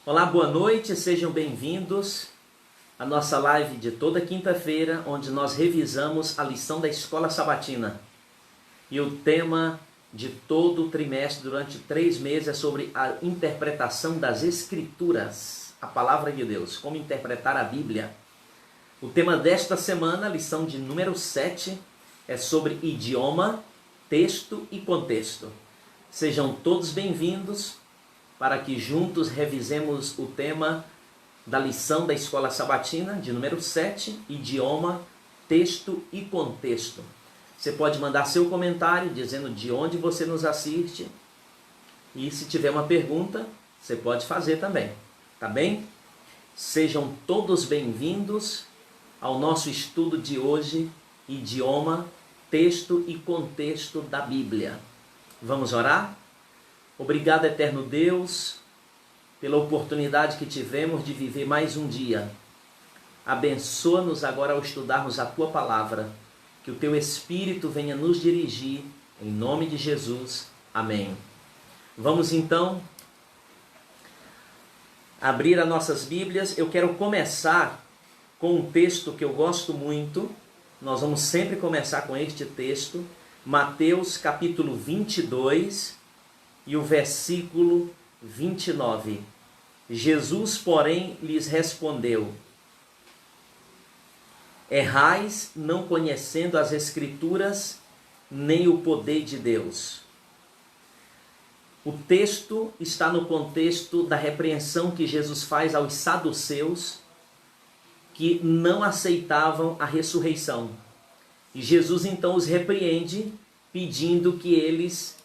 Olá, boa noite, sejam bem-vindos à nossa live de toda quinta-feira, onde nós revisamos a lição da Escola Sabatina. E o tema de todo o trimestre, durante 3 meses, é sobre a interpretação das Escrituras, a Palavra de Deus, como interpretar a Bíblia. O tema desta semana, a lição de número 7, é sobre idioma, texto e contexto. Sejam todos bem-vindos para que juntos revisemos o tema da lição da Escola Sabatina, de número 7, idioma, texto e contexto. Você pode mandar seu comentário dizendo de onde você nos assiste e se tiver uma pergunta, você pode fazer também, tá bem? Sejam todos bem-vindos ao nosso estudo de hoje, idioma, texto e contexto da Bíblia. Vamos orar? Obrigado, eterno Deus, pela oportunidade que tivemos de viver mais um dia. Abençoa-nos agora ao estudarmos a Tua Palavra, que o Teu Espírito venha nos dirigir, em nome de Jesus. Amém. Vamos então abrir as nossas Bíblias. Eu quero começar com um texto que eu gosto muito. Nós vamos sempre começar com este texto, Mateus capítulo 22, e o versículo 29. Jesus, porém, lhes respondeu: errais não conhecendo as Escrituras, nem o poder de Deus. O texto está no contexto da repreensão que Jesus faz aos saduceus, que não aceitavam a ressurreição. E Jesus então os repreende, pedindo que eles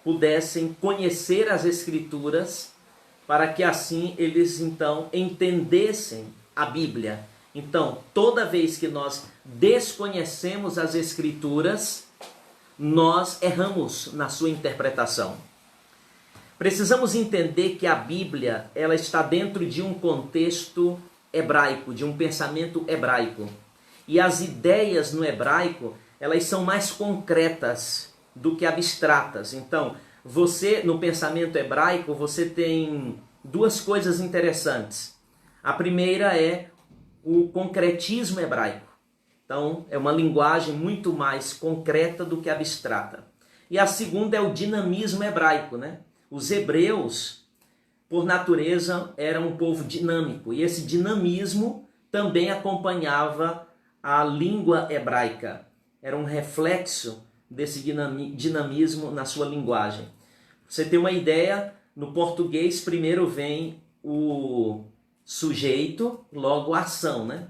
pudessem conhecer as Escrituras, para que assim eles então entendessem a Bíblia. Então, toda vez que nós desconhecemos as Escrituras, nós erramos na sua interpretação. Precisamos entender que a Bíblia, ela está dentro de um contexto hebraico, de um pensamento hebraico. E as ideias no hebraico, elas são mais concretas do que abstratas. Então, você, no pensamento hebraico, você tem duas coisas interessantes. A primeira é o concretismo hebraico. Então, é uma linguagem muito mais concreta do que abstrata. E a segunda é o dinamismo hebraico, né? Os hebreus, por natureza, eram um povo dinâmico. E esse dinamismo também acompanhava a língua hebraica. Era um reflexo desse dinamismo na sua linguagem. Você tem uma ideia, no português primeiro vem o sujeito, logo a ação, né?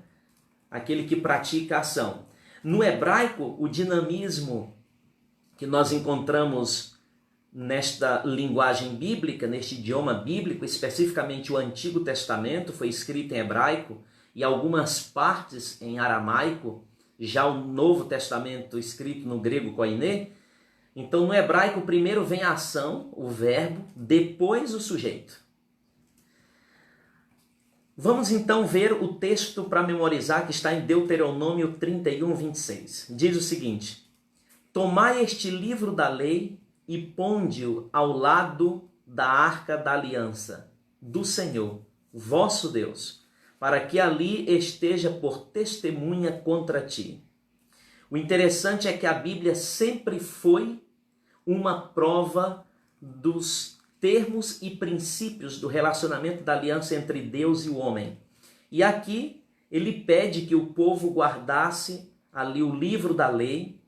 Aquele que pratica a ação. No hebraico, o dinamismo que nós encontramos nesta linguagem bíblica, neste idioma bíblico, especificamente o Antigo Testamento, foi escrito em hebraico e algumas partes em aramaico, já o Novo Testamento escrito no grego koiné. Então, no hebraico, primeiro vem a ação, o verbo, depois o sujeito. Vamos então ver o texto para memorizar, que está em Deuteronômio 31, 26. Diz o seguinte: tomai este livro da lei e ponde-o ao lado da arca da aliança do Senhor, vosso Deus, para que ali esteja por testemunha contra ti. O interessante é que a Bíblia sempre foi uma prova dos termos e princípios do relacionamento da aliança entre Deus e o homem. E aqui ele pede que o povo guardasse ali o livro da lei.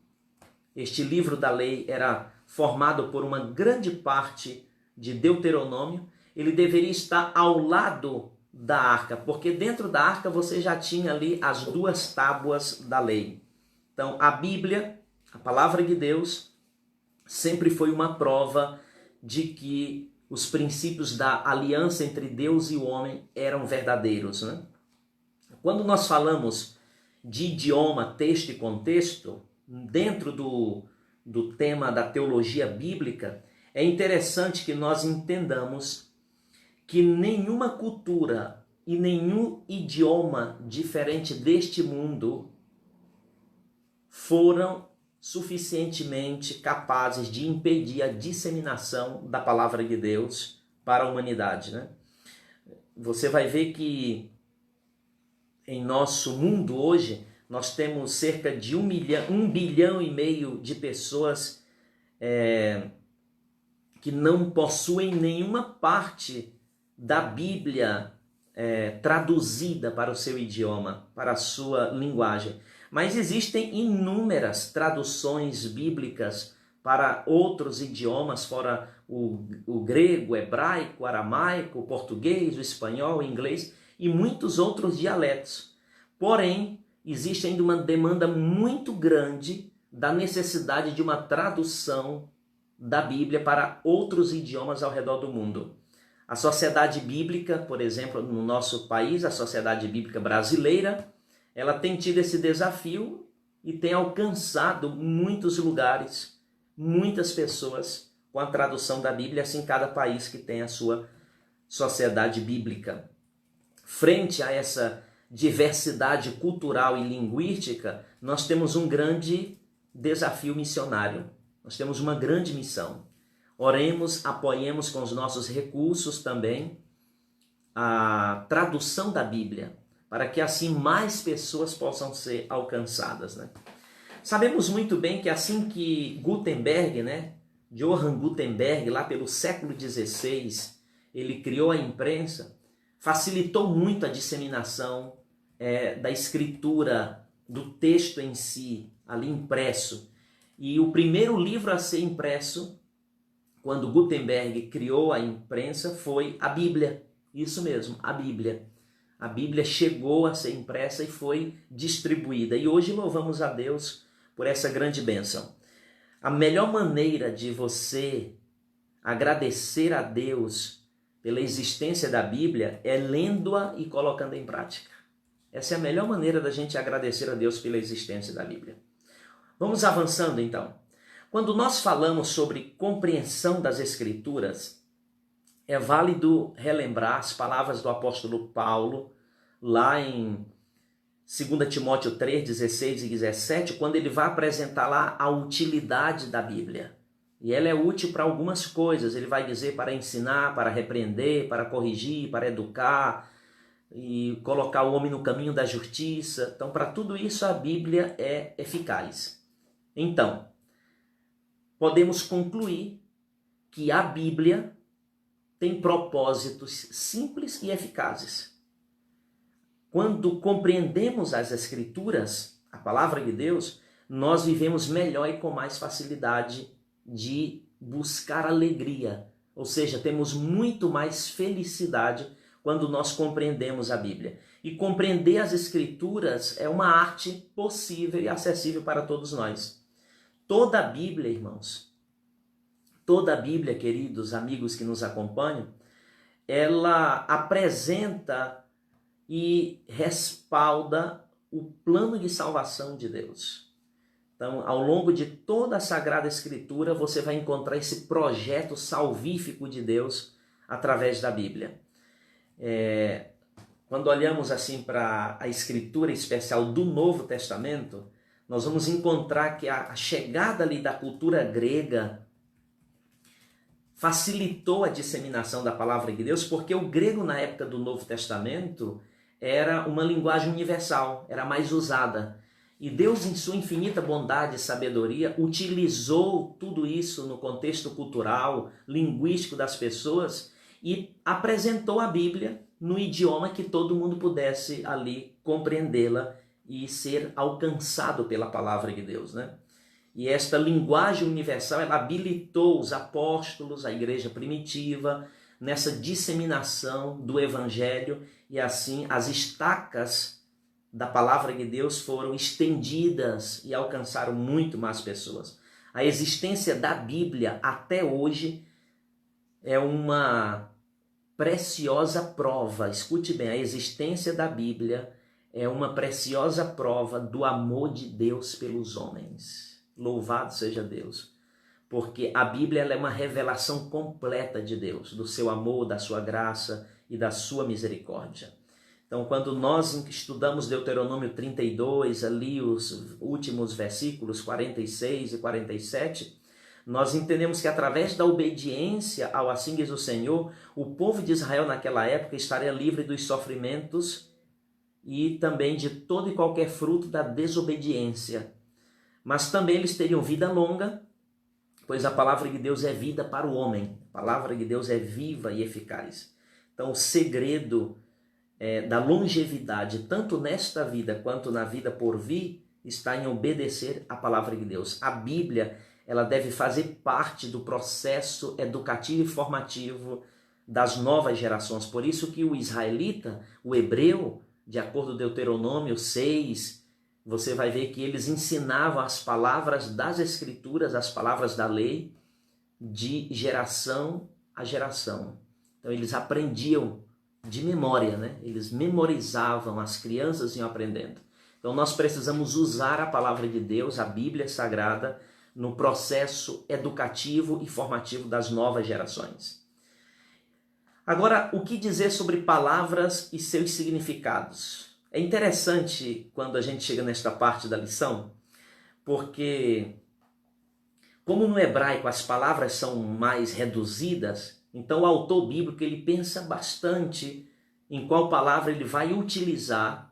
Este livro da lei era formado por uma grande parte de Deuteronômio. Ele deveria estar ao lado da arca, porque dentro da arca você já tinha ali as 2 tábuas da lei. Então, a Bíblia, a palavra de Deus, sempre foi uma prova de que os princípios da aliança entre Deus e o homem eram verdadeiros, né? Quando nós falamos de idioma, texto e contexto, dentro do tema da teologia bíblica, é interessante que nós entendamos que nenhuma cultura e nenhum idioma diferente deste mundo foram suficientemente capazes de impedir a disseminação da palavra de Deus para a humanidade, né? você vai ver que em nosso mundo hoje, nós temos cerca de 1 bilhão e meio de pessoas que não possuem nenhuma parte da Bíblia traduzida para o seu idioma, para a sua linguagem. Mas existem inúmeras traduções bíblicas para outros idiomas, fora o grego, o hebraico, o aramaico, o português, o espanhol, o inglês e muitos outros dialetos. Porém, existe ainda uma demanda muito grande da necessidade de uma tradução da Bíblia para outros idiomas ao redor do mundo. A Sociedade Bíblica, por exemplo, no nosso país, a Sociedade Bíblica Brasileira, ela tem tido esse desafio e tem alcançado muitos lugares, muitas pessoas com a tradução da Bíblia, assim cada país que tem a sua Sociedade Bíblica. Frente a essa diversidade cultural e linguística, nós temos um grande desafio missionário. Nós temos uma grande missão. Oremos, apoiemos com os nossos recursos também a tradução da Bíblia, para que assim mais pessoas possam ser alcançadas, né? Sabemos muito bem que assim que Gutenberg, Johann Gutenberg, lá pelo século XVI, ele criou a imprensa, facilitou muito a disseminação da escritura, do texto em si, ali impresso. E o primeiro livro a ser impresso, quando Gutenberg criou a imprensa, foi a Bíblia. Isso mesmo, a Bíblia. A Bíblia chegou a ser impressa e foi distribuída. E hoje louvamos a Deus por essa grande bênção. A melhor maneira de você agradecer a Deus pela existência da Bíblia é lendo-a e colocando em prática. Essa é a melhor maneira da gente agradecer a Deus pela existência da Bíblia. Vamos avançando então. Quando nós falamos sobre compreensão das Escrituras, é válido relembrar as palavras do apóstolo Paulo, lá em 2 Timóteo 3, 16 e 17, quando ele vai apresentar lá a utilidade da Bíblia. E ela é útil para algumas coisas. Ele vai dizer para ensinar, para repreender, para corrigir, para educar e colocar o homem no caminho da justiça. Então, para tudo isso, a Bíblia é eficaz. Então, podemos concluir que a Bíblia tem propósitos simples e eficazes. Quando compreendemos as Escrituras, a palavra de Deus, nós vivemos melhor e com mais facilidade de buscar alegria. Ou seja, temos muito mais felicidade quando nós compreendemos a Bíblia. E compreender as Escrituras é uma arte possível e acessível para todos nós. Toda a Bíblia, irmãos, toda a Bíblia, queridos amigos que nos acompanham, ela apresenta e respalda o plano de salvação de Deus. Então, ao longo de toda a Sagrada Escritura, você vai encontrar esse projeto salvífico de Deus através da Bíblia. Quando olhamos assim para a Escritura especial do Novo Testamento, nós vamos encontrar que a chegada ali da cultura grega facilitou a disseminação da palavra de Deus, porque o grego na época do Novo Testamento era uma linguagem universal, era mais usada. E Deus, em sua infinita bondade e sabedoria, utilizou tudo isso no contexto cultural, linguístico das pessoas e apresentou a Bíblia no idioma que todo mundo pudesse ali compreendê-la e ser alcançado pela palavra de Deus, né? E esta linguagem universal, ela habilitou os apóstolos, a igreja primitiva, nessa disseminação do evangelho, e assim as estacas da palavra de Deus foram estendidas e alcançaram muito mais pessoas. A existência da Bíblia até hoje é uma preciosa prova. Escute bem, a existência da Bíblia é uma preciosa prova do amor de Deus pelos homens. Louvado seja Deus, porque a Bíblia ela é uma revelação completa de Deus, do seu amor, da sua graça e da sua misericórdia. Então, quando nós estudamos Deuteronômio 32, ali os últimos versículos 46 e 47, Nós entendemos que através da obediência ao assim diz o Senhor, o povo de Israel naquela época estaria livre dos sofrimentos e também de todo e qualquer fruto da desobediência. Mas também eles teriam vida longa, pois a palavra de Deus é vida para o homem. A palavra de Deus é viva e eficaz. Então o segredo da longevidade, tanto nesta vida quanto na vida por vir, está em obedecer à palavra de Deus. A Bíblia, ela deve fazer parte do processo educativo e formativo das novas gerações. Por isso que o israelita, o hebreu, de acordo com Deuteronômio 6, você vai ver que eles ensinavam as palavras das Escrituras, as palavras da lei, de geração a geração. Então eles aprendiam de memória, né? Eles memorizavam, as crianças iam aprendendo. Então nós precisamos usar a palavra de Deus, a Bíblia Sagrada, no processo educativo e formativo das novas gerações. Agora, o que dizer sobre palavras e seus significados? É interessante quando a gente chega nesta parte da lição, porque como no hebraico as palavras são mais reduzidas, então o autor bíblico ele pensa bastante em qual palavra ele vai utilizar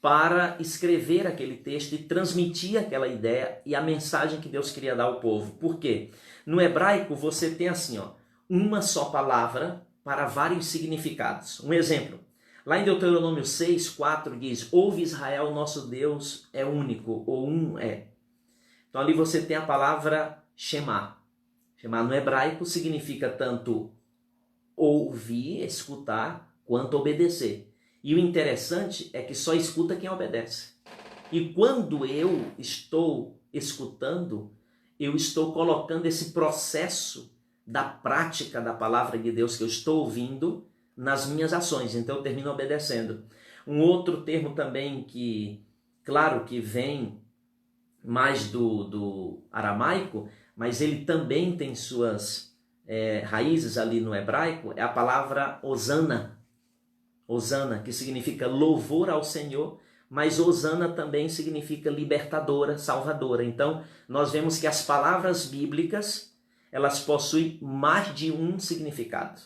para escrever aquele texto e transmitir aquela ideia e a mensagem que Deus queria dar ao povo. Por quê? No hebraico você tem assim, uma só palavra para vários significados. Um exemplo, lá em Deuteronômio 6:4 diz: ouve Israel, nosso Deus é único, ou um é. Então ali você tem a palavra Shema. Shema no hebraico significa tanto ouvir, escutar, quanto obedecer. E o interessante é que só escuta quem obedece. E quando eu estou escutando, eu estou colocando esse processo da prática da palavra de Deus que eu estou ouvindo nas minhas ações. Então eu termino obedecendo. Um outro termo também que, claro que vem mais do aramaico, mas ele também tem suas raízes ali no hebraico, é a palavra Hosana. Hosana, que significa louvor ao Senhor, mas Hosana também significa libertadora, salvadora. Então, nós vemos que as palavras bíblicas, elas possuem mais de um significado.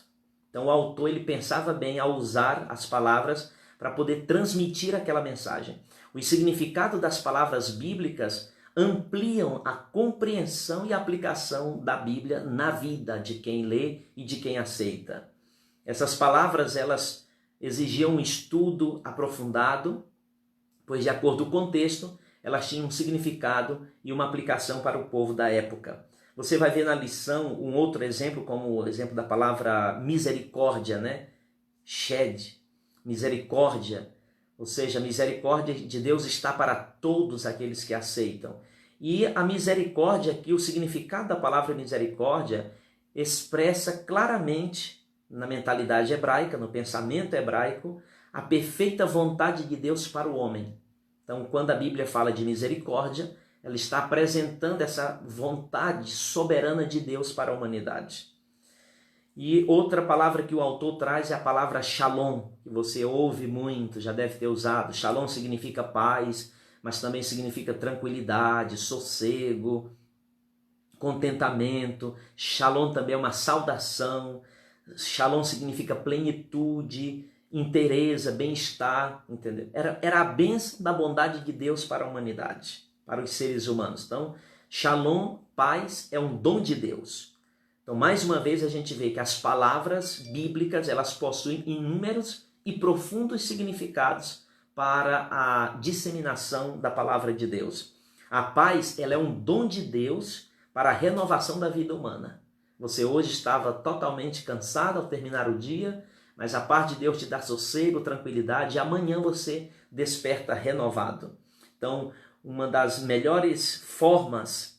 Então, o autor ele pensava bem ao usar as palavras para poder transmitir aquela mensagem. O significado das palavras bíblicas ampliam a compreensão e aplicação da Bíblia na vida de quem lê e de quem aceita. Essas palavras, elas exigiam um estudo aprofundado, pois de acordo com o contexto, elas tinham um significado e uma aplicação para o povo da época. Você vai ver na lição um outro exemplo, como o exemplo da palavra misericórdia, né? Shed, misericórdia, ou seja, a misericórdia de Deus está para todos aqueles que aceitam. E a misericórdia aqui, o significado da palavra misericórdia, expressa claramente na mentalidade hebraica, no pensamento hebraico, a perfeita vontade de Deus para o homem. Então, quando a Bíblia fala de misericórdia, ela está apresentando essa vontade soberana de Deus para a humanidade. E outra palavra que o autor traz é a palavra shalom, que você ouve muito, já deve ter usado. Shalom significa paz, mas também significa tranquilidade, sossego, contentamento. Shalom também é uma saudação. Shalom significa plenitude, inteireza, bem-estar, entendeu? Era a bênção da bondade de Deus para a humanidade, para os seres humanos. Então, Shalom, paz, é um dom de Deus. Então, mais uma vez, a gente vê que as palavras bíblicas, elas possuem inúmeros e profundos significados para a disseminação da palavra de Deus. A paz, ela é um dom de Deus para a renovação da vida humana. Você hoje estava totalmente cansado ao terminar o dia, mas a paz de Deus te dá sossego, tranquilidade, e amanhã você desperta renovado. Então, uma das melhores formas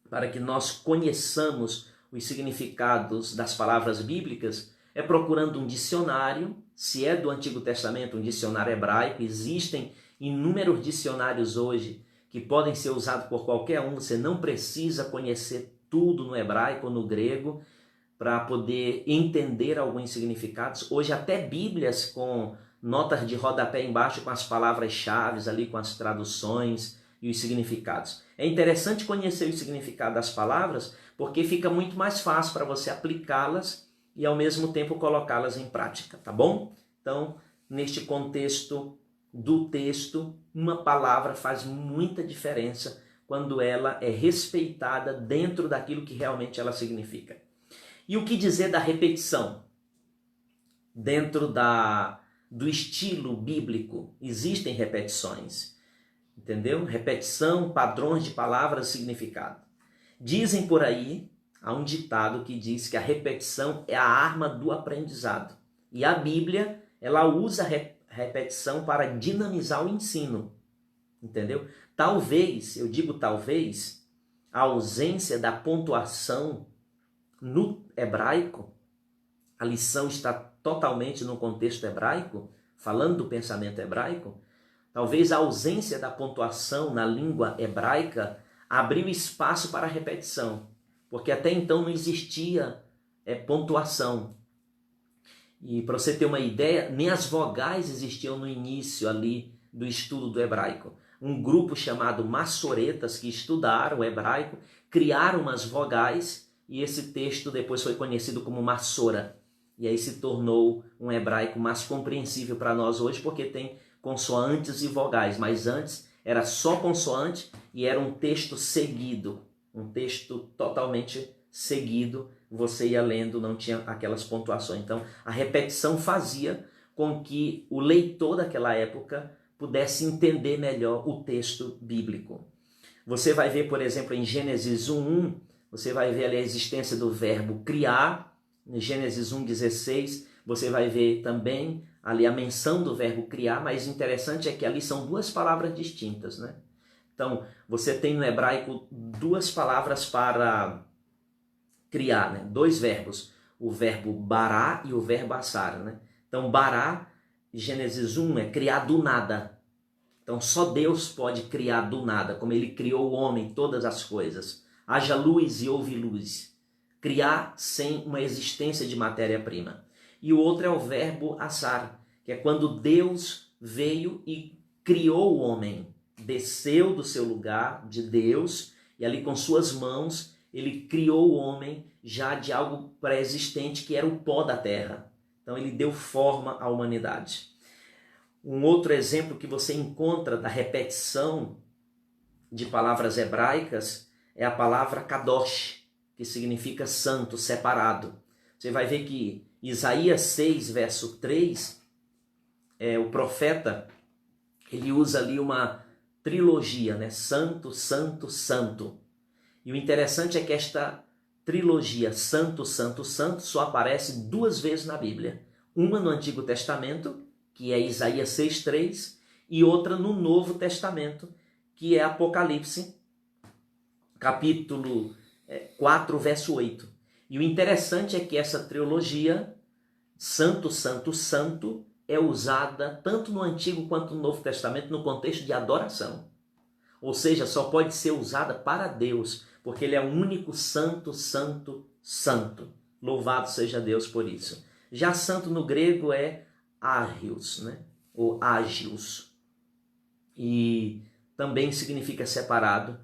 para que nós conheçamos os significados das palavras bíblicas é procurando um dicionário, se é do Antigo Testamento, um dicionário hebraico. Existem inúmeros dicionários hoje que podem ser usados por qualquer um, você não precisa conhecer tudo no hebraico ou no grego para poder entender alguns significados. Hoje até Bíblias com notas de rodapé embaixo com as palavras-chave ali, com as traduções e os significados. É interessante conhecer o significado das palavras, porque fica muito mais fácil para você aplicá-las e ao mesmo tempo colocá-las em prática, tá bom? Então, neste contexto do texto, uma palavra faz muita diferença quando ela é respeitada dentro daquilo que realmente ela significa. E o que dizer da repetição? Dentro do estilo bíblico, existem repetições, entendeu? Repetição, padrões de palavras, significado. Dizem por aí, há um ditado que diz que a repetição é a arma do aprendizado. E a Bíblia, ela usa a repetição para dinamizar o ensino, entendeu? Talvez, eu digo talvez, a ausência da pontuação no hebraico, a lição está totalmente no contexto hebraico, falando do pensamento hebraico, talvez a ausência da pontuação na língua hebraica abriu espaço para a repetição, porque até então não existia pontuação. E para você ter uma ideia, nem as vogais existiam no início ali do estudo do hebraico. Um grupo chamado massoretas que estudaram o hebraico, criaram umas vogais e esse texto depois foi conhecido como Massora. E aí se tornou um hebraico mais compreensível para nós hoje, porque tem consoantes e vogais, mas antes era só consoante e era um texto seguido, um texto totalmente seguido, você ia lendo, não tinha aquelas pontuações. Então a repetição fazia com que o leitor daquela época pudesse entender melhor o texto bíblico. Você vai ver, por exemplo, em Gênesis 1:1, você vai ver ali a existência do verbo criar. Em Gênesis 1:16, você vai ver também ali a menção do verbo criar, mas o interessante é que ali são duas palavras distintas, né? Então, você tem no hebraico duas palavras para criar, né? Dois verbos, o verbo bará e o verbo assar, né? Então, bará, Gênesis 1, é criar do nada. Então, só Deus pode criar do nada, como ele criou o homem, todas as coisas. Haja luz e houve luz. Criar sem uma existência de matéria-prima. E o outro é o verbo assar, que é quando Deus veio e criou o homem. Desceu do seu lugar de Deus e ali com suas mãos ele criou o homem já de algo pré-existente que era o pó da terra. Então ele deu forma à humanidade. Um outro exemplo que você encontra da repetição de palavras hebraicas é a palavra kadosh, que significa santo, separado. Você vai ver que Isaías 6, verso 3, o profeta, ele usa ali uma trilogia, né? Santo, santo, santo. E o interessante é que esta trilogia santo, santo, santo só aparece duas vezes na Bíblia. Uma no Antigo Testamento, que é Isaías 6:3, e outra no Novo Testamento, que é Apocalipse, capítulo 4, verso 8. E o interessante é que essa trilogia, santo, santo, santo, é usada tanto no Antigo quanto no Novo Testamento no contexto de adoração. Ou seja, só pode ser usada para Deus, porque ele é o único santo, santo, santo. Louvado seja Deus por isso. Já santo no grego é ágios, né? Ou ágios. E também significa separado.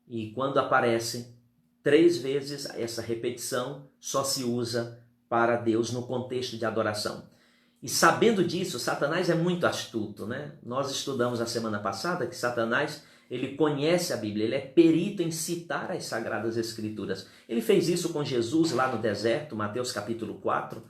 E quando aparece 3 vezes essa repetição, só se usa para Deus no contexto de adoração. E sabendo disso, Satanás é muito astuto, né? Nós estudamos na semana passada que Satanás, ele conhece a Bíblia, ele é perito em citar as Sagradas Escrituras. Ele fez isso com Jesus lá no deserto, Mateus capítulo 4,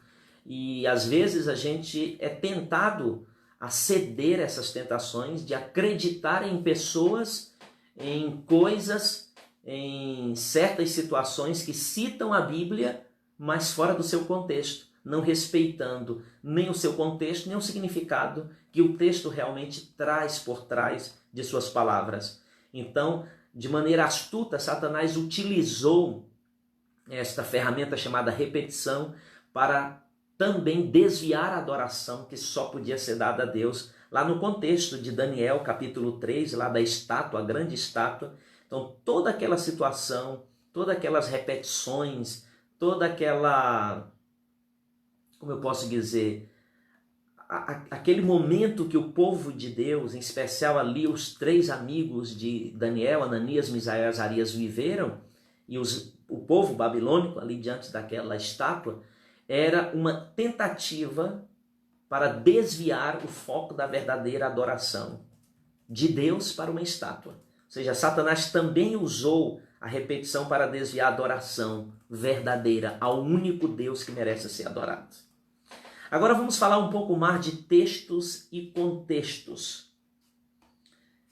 e às vezes a gente é tentado a ceder essas tentações de acreditar em pessoas, em coisas, em certas situações que citam a Bíblia, mas fora do seu contexto, não respeitando nem o seu contexto, nem o significado que o texto realmente traz por trás de suas palavras. Então, de maneira astuta, Satanás utilizou esta ferramenta chamada repetição para também desviar a adoração que só podia ser dada a Deus, lá no contexto de Daniel, capítulo 3, lá da estátua, a grande estátua. Então, toda aquela situação, todas aquelas repetições, toda aquela, como eu posso dizer, aquele momento que o povo de Deus, em especial ali os 3 amigos de Daniel, Ananias, Misael e Azarias viveram, e o povo babilônico ali diante daquela estátua, era uma tentativa para desviar o foco da verdadeira adoração de Deus para uma estátua. Ou seja, Satanás também usou a repetição para desviar a adoração verdadeira ao único Deus que merece ser adorado. Agora vamos falar um pouco mais de textos e contextos.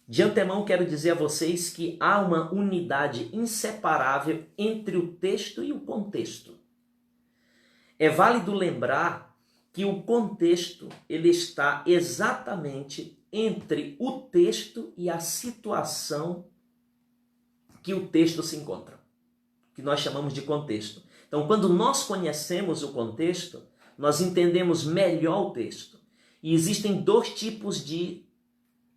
De antemão quero dizer a vocês que há uma unidade inseparável entre o texto e o contexto. É válido lembrar que o contexto ele está exatamente entre o texto e a situação que o texto se encontra, que nós chamamos de contexto. Então, quando nós conhecemos o contexto, nós entendemos melhor o texto. E existem 2 tipos de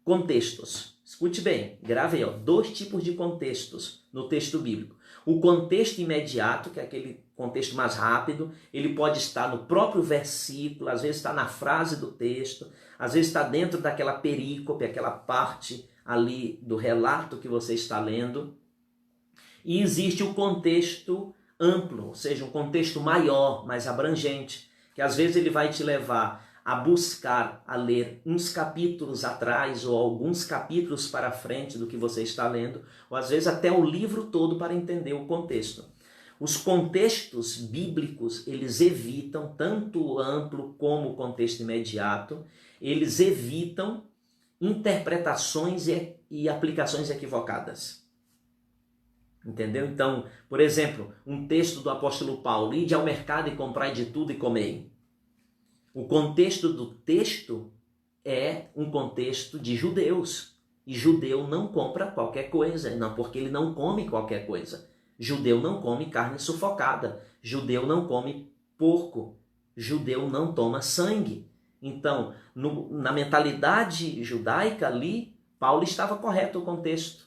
contextos. Escute bem, grave aí, 2 tipos de contextos no texto bíblico. O contexto imediato, que é aquele contexto mais rápido, ele pode estar no próprio versículo, às vezes está na frase do texto, às vezes está dentro daquela perícope, aquela parte ali do relato que você está lendo. E existe o contexto amplo, ou seja, um contexto maior, mais abrangente, que às vezes ele vai te levar a buscar, a ler uns capítulos atrás ou alguns capítulos para frente do que você está lendo, ou às vezes até o livro todo para entender o contexto. Os contextos bíblicos, eles evitam, tanto o amplo como o contexto imediato, eles evitam interpretações e aplicações equivocadas. Entendeu? Então, por exemplo, um texto do apóstolo Paulo, ide ao mercado e comprai de tudo e comei. O contexto do texto é um contexto de judeus. E judeu não compra qualquer coisa, não, porque ele não come qualquer coisa. Judeu não come carne sufocada. Judeu não come porco. Judeu não toma sangue. Então, na mentalidade judaica ali, Paulo estava correto o contexto.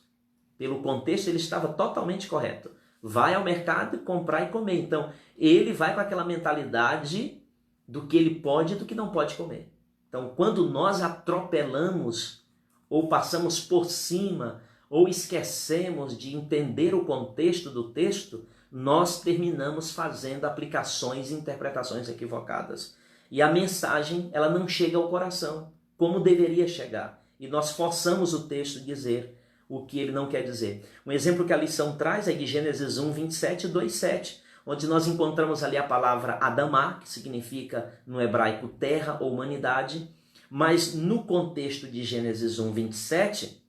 Pelo contexto, ele estava totalmente correto. Vai ao mercado comprar e comer. Então, ele vai com aquela mentalidade do que ele pode e do que não pode comer. Então, quando nós atropelamos ou passamos por cima ou esquecemos de entender o contexto do texto, nós terminamos fazendo aplicações e interpretações equivocadas. E a mensagem, ela não chega ao coração como deveria chegar. E nós forçamos o texto a dizer o que ele não quer dizer. Um exemplo que a lição traz é de Gênesis 1, 27 e 2, 7, onde nós encontramos ali a palavra Adamá, que significa no hebraico terra ou humanidade, mas no contexto de Gênesis 1, 27,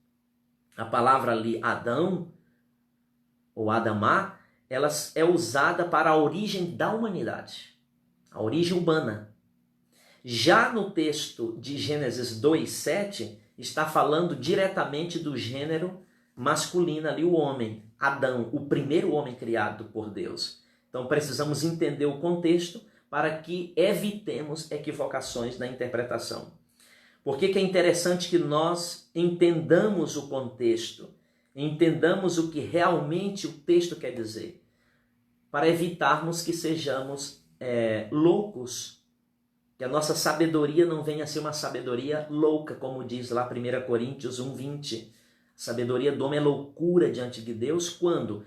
a palavra ali Adão, ou Adamá, ela é usada para a origem da humanidade, a origem humana. Já no texto de Gênesis 2, 7, está falando diretamente do gênero masculino ali, o homem, Adão, o primeiro homem criado por Deus. Então precisamos entender o contexto para que evitemos equivocações na interpretação. Por que é interessante que nós entendamos o contexto, entendamos o que realmente o texto quer dizer, para evitarmos que sejamos loucos, que a nossa sabedoria não venha a ser uma sabedoria louca, como diz lá 1 Coríntios 1, 20. A sabedoria do homem é loucura diante de Deus quando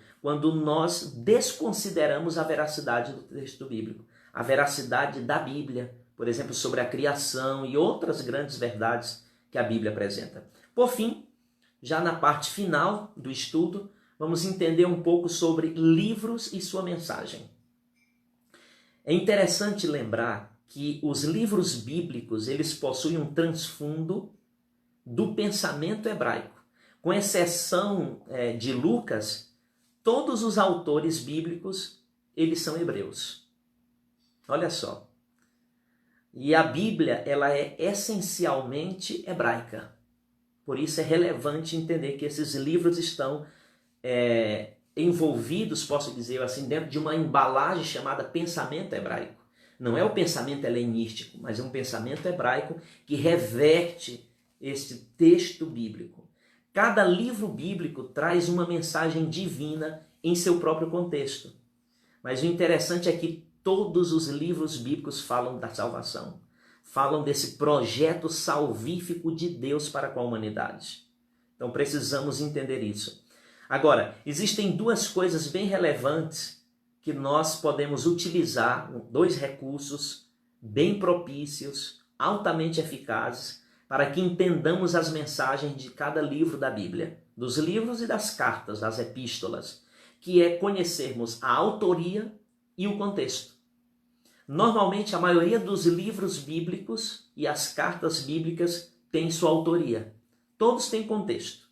nós desconsideramos a veracidade do texto bíblico, a veracidade da Bíblia, por exemplo, sobre a criação e outras grandes verdades que a Bíblia apresenta. Por fim, já na parte final do estudo, vamos entender um pouco sobre livros e sua mensagem. É interessante lembrar que os livros bíblicos, eles possuem um transfundo do pensamento hebraico. Com exceção de Lucas, todos os autores bíblicos, eles são hebreus. Olha só. E a Bíblia, ela é essencialmente hebraica. Por isso é relevante entender que esses livros estão envolvidos, posso dizer assim, dentro de uma embalagem chamada pensamento hebraico. Não é o pensamento helenístico, mas é um pensamento hebraico que reverte este texto bíblico. Cada livro bíblico traz uma mensagem divina em seu próprio contexto. Mas o interessante é que todos os livros bíblicos falam da salvação, falam desse projeto salvífico de Deus para com a humanidade. Então precisamos entender isso. Agora, existem duas coisas bem relevantes que nós podemos utilizar, dois recursos bem propícios, altamente eficazes, para que entendamos as mensagens de cada livro da Bíblia, dos livros e das cartas, das epístolas, que é conhecermos a autoria e o contexto. Normalmente, a maioria dos livros bíblicos e as cartas bíblicas tem sua autoria. Todos têm contexto.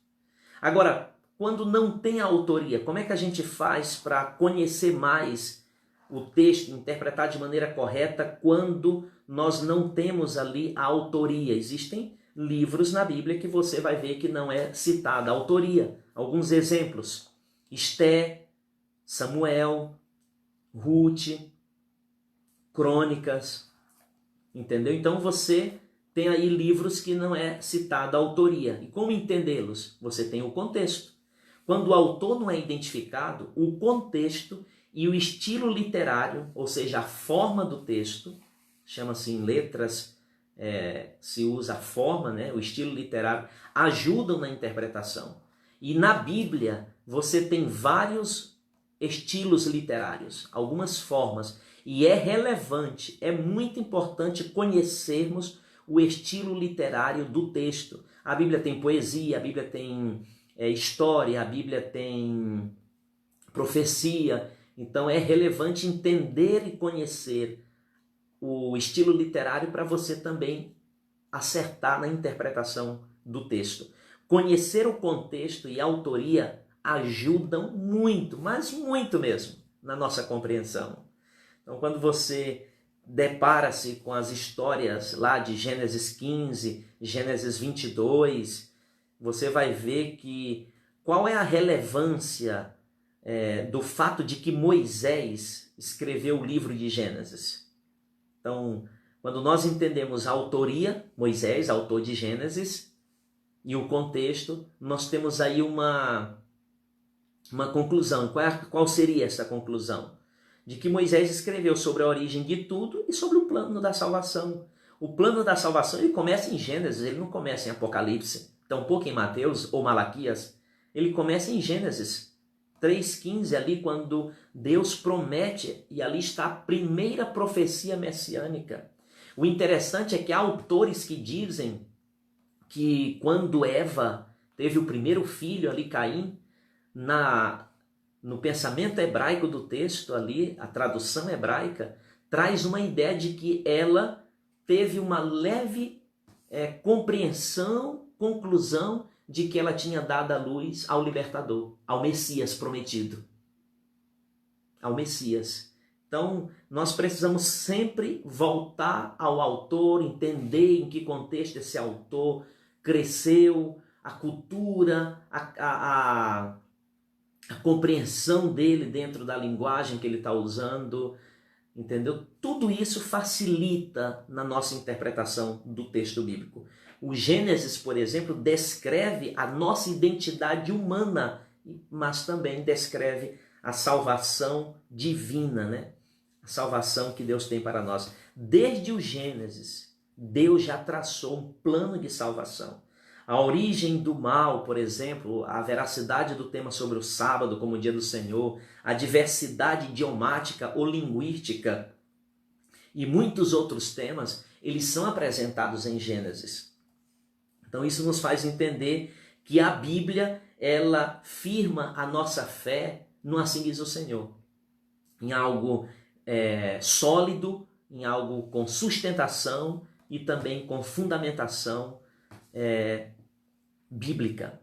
Agora, quando não tem a autoria, como é que a gente faz para conhecer mais o texto, interpretar de maneira correta quando nós não temos ali a autoria? Existem livros na Bíblia que você vai ver que não é citada a autoria. Alguns exemplos: Esté, Samuel, Ruth, Crônicas, entendeu? Então você tem aí livros que não é citada a autoria. E como entendê-los? Você tem o contexto. Quando o autor não é identificado, o contexto e o estilo literário, ou seja, a forma do texto, chama-se em letras, se usa a forma, né? O estilo literário, ajudam na interpretação. E na Bíblia você tem vários estilos literários, algumas formas, e é relevante, é muito importante conhecermos o estilo literário do texto. A Bíblia tem poesia, a Bíblia tem história, a Bíblia tem profecia. Então é relevante entender e conhecer o estilo literário para você também acertar na interpretação do texto. Conhecer o contexto e a autoria ajudam muito, mas muito mesmo, na nossa compreensão. Então, quando você depara-se com as histórias lá de Gênesis 15, Gênesis 22, você vai ver que qual é a relevância do fato de que Moisés escreveu o livro de Gênesis. Então, quando nós entendemos a autoria, Moisés, autor de Gênesis, e o contexto, nós temos aí uma conclusão. Qual seria essa conclusão? De que Moisés escreveu sobre a origem de tudo e sobre o plano da salvação. O plano da salvação ele começa em Gênesis, ele não começa em Apocalipse, tampouco em Mateus ou Malaquias. Ele começa em Gênesis 3,15, ali quando Deus promete, e ali está a primeira profecia messiânica. O interessante é que há autores que dizem que quando Eva teve o primeiro filho ali, Caim, no pensamento hebraico do texto ali, a tradução hebraica, traz uma ideia de que ela teve uma leve compreensão, conclusão de que ela tinha dado a luz ao libertador, ao Messias prometido. Ao Messias. Então, nós precisamos sempre voltar ao autor, entender em que contexto esse autor cresceu, a cultura, a compreensão dele dentro da linguagem que ele está usando, entendeu? Tudo isso facilita na nossa interpretação do texto bíblico. O Gênesis, por exemplo, descreve a nossa identidade humana, mas também descreve a salvação divina, né? A salvação que Deus tem para nós. Desde o Gênesis, Deus já traçou um plano de salvação. A origem do mal, por exemplo, a veracidade do tema sobre o sábado como o dia do Senhor, a diversidade idiomática ou linguística e muitos outros temas, eles são apresentados em Gênesis. Então isso nos faz entender que a Bíblia, ela firma a nossa fé no assim diz o Senhor, em algo sólido, em algo com sustentação e também com fundamentação bíblica.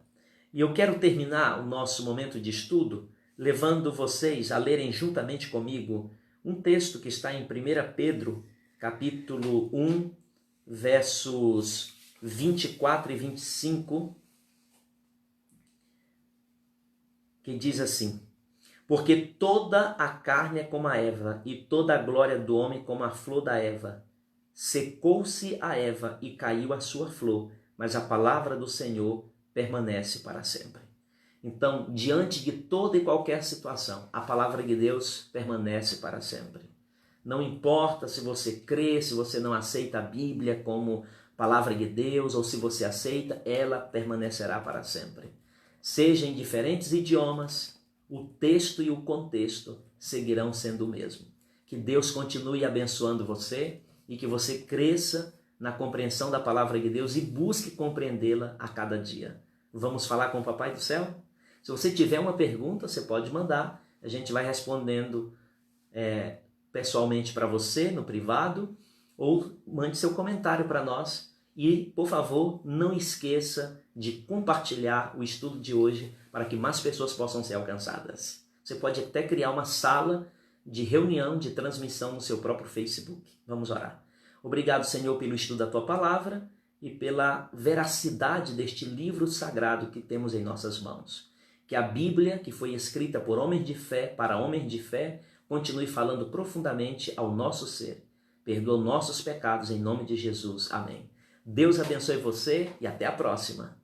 E eu quero terminar o nosso momento de estudo levando vocês a lerem juntamente comigo um texto que está em 1 Pedro, capítulo 1, versos 24 e 25, que diz assim: porque toda a carne é como a erva, e toda a glória do homem como a flor da erva. Secou-se a erva e caiu a sua flor, mas a palavra do Senhor permanece para sempre. Então, diante de toda e qualquer situação, a palavra de Deus permanece para sempre. Não importa se você crê, se você não aceita a Bíblia como palavra de Deus, ou se você aceita, ela permanecerá para sempre. Seja em diferentes idiomas, o texto e o contexto seguirão sendo o mesmo. Que Deus continue abençoando você e que você cresça na compreensão da palavra de Deus e busque compreendê-la a cada dia. Vamos falar com o Papai do Céu? Se você tiver uma pergunta, você pode mandar. A gente vai respondendo pessoalmente para você, no privado, ou mande seu comentário para nós. E, por favor, não esqueça de compartilhar o estudo de hoje para que mais pessoas possam ser alcançadas. Você pode até criar uma sala de reunião, de transmissão no seu próprio Facebook. Vamos orar. Obrigado, Senhor, pelo estudo da Tua Palavra e pela veracidade deste livro sagrado que temos em nossas mãos. Que a Bíblia, que foi escrita por homens de fé, para homens de fé, continue falando profundamente ao nosso ser. Perdoa nossos pecados em nome de Jesus. Amém. Deus abençoe você e até a próxima.